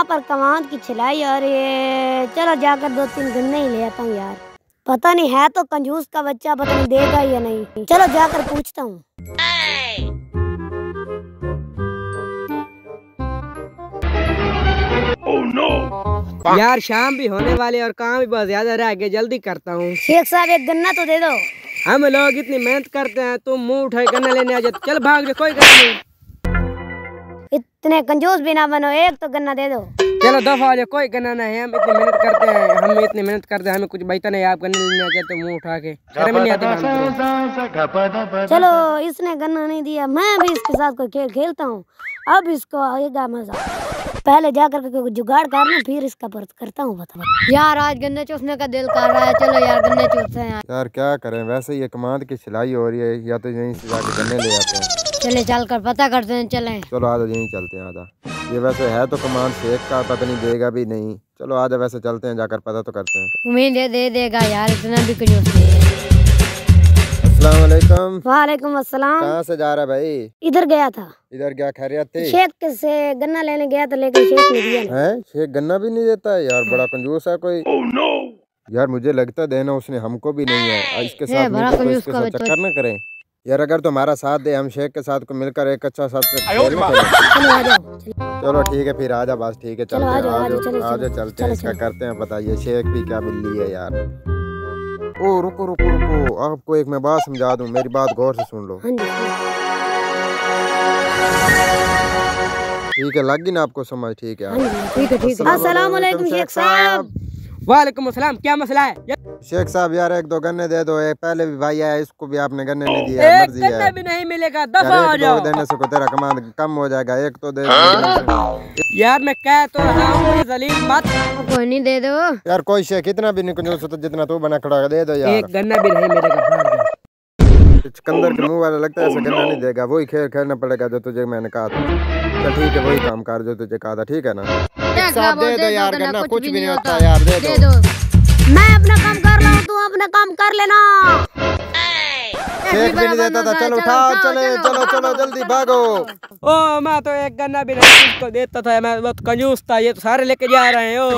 यहाँ पर कमांद की छिलाई और ये चलो जाकर 2-3 गन्ने ही ले आता हूँ यार। पता नहीं है तो कंजूस का बच्चा, पता नहीं देगा या नहीं। चलो जाकर पूछता हूँ। Oh, no. यार शाम भी होने वाली और काम भी बहुत ज्यादा रह गया, जल्दी करता हूँ। शेख साहब एक गन्ना तो दे दो। हम लोग इतनी मेहनत करते हैं, तुम मुंह उठाए गन्ना लेने आ जाते। चल भाग जा, कोई गन्ना नहीं। इतने कंजूस भी ना बनो, एक तो गन्ना दे दो। चलो दफा हो जाए, कोई गन्ना नहीं। हम इतनी मेहनत करते हैं, हमें कुछ बचता नहीं। आप गन्ने लेने आ जाते मुंह उठा के, शर्म नहीं आती। चलो इसने गन्ना नहीं दिया, मैं भी इसके साथ कोई खेल खेलता हूँ। अब इसको आएगा मजा। पहले जाकर के जुगाड़ करना, फिर इसका परत करता हूँ। बता यार, आज गन्ने चूसने का दिल कर रहा है। चलो यार गन्ने चूसते हैं यार क्या करें, वैसे ये कमांद की सिलाई हो रही है, या तो यहीं से जाके गन्ने ले आते हैं। चले चल कर पता करते हैं। चलें चलो आजा, यहीं चलते हैं। आजा, ये वैसे है तो कमांद शेख का, पता नहीं देगा भी नहीं। चलो आजा, वैसे चलते हैं, जाकर पता तो करते हैं। उम्मीद है दे देगा यार, इतना भी कंजूस नहीं है। अस्सलाम वालेकुम। वालेकुम अस्सलाम। कहाँ से जा रहा भाई? इधर गया था। इधर क्या खैरियत थी? शेख से गन्ना लेने गया था, लेकिन शेख नहीं दिया। है शेख गन्ना भी नहीं देता है यार, बड़ा कंजूस है कोई। Oh, no. यार मुझे लगता देना उसने हमको भी नहीं है। इसके साथ मिलकर इसके साथ चक्कर न करें यार। अगर तुम्हारा साथ दे, हम शेख के साथ को मिलकर एक अच्छा साथ चलो ठीक है, फिर आजा बस। ठीक है चलते हैं, आजा चलते हैं। इसका करते हैं पता, ये शेख भी क्या बिल्ली है यार। ओ रुको रुको रुको, आपको एक मैं बात समझा दूं, मेरी बात गौर से सुन लो। ठीक है, लग गई ना आपको समझ? ठीक है ठीक है। अस्सलाम वालेकुम शेख साहब। वालेकुम अस्सलाम, क्या मसला है? शेख साहब यार एक दो गन्ने दे दो। एक पहले भी भाई आया, इसको भी आपने गन्ने नहीं दिया। एक मर्जी है, गन्ना भी नहीं मिलेगा, दफा हो जाओ। देने से को तेरा कमांड कम हो जाएगा। एक तो दे यार मैं कह तो रहा हूँ, मुझे जलील मत। कोई नहीं, दे दो यार। कोई शेख इतना भी नहीं कंजूस होता जितना तू बना खड़ा, दे दो यार। एक गन्ना भी नहीं मिलेगा। सिकंदर के मुंह वाला लगता है, ऐसा गन्ना नहीं देगा। वही खेल खेलना पड़ेगा जो तुझे मैंने कहा था। चल ठीक है, वही काम कर जो तुझे कहा था। ठीक है ना? साहब दे दो यार, गन्ना कुछ भी नहीं होता यार, दे दो। मैं अपना काम कर रहा हूँ, तू अपना काम कर लेना। शेख भी नहीं देता था। चलो उठाओ, चलो चलो जल्दी भागो। ओ मैं तो एक गन्ना भी नहीं इसको देता था, मैं बहुत कंजूस था। ये तो सारे लेके जा रहे हैं। ओ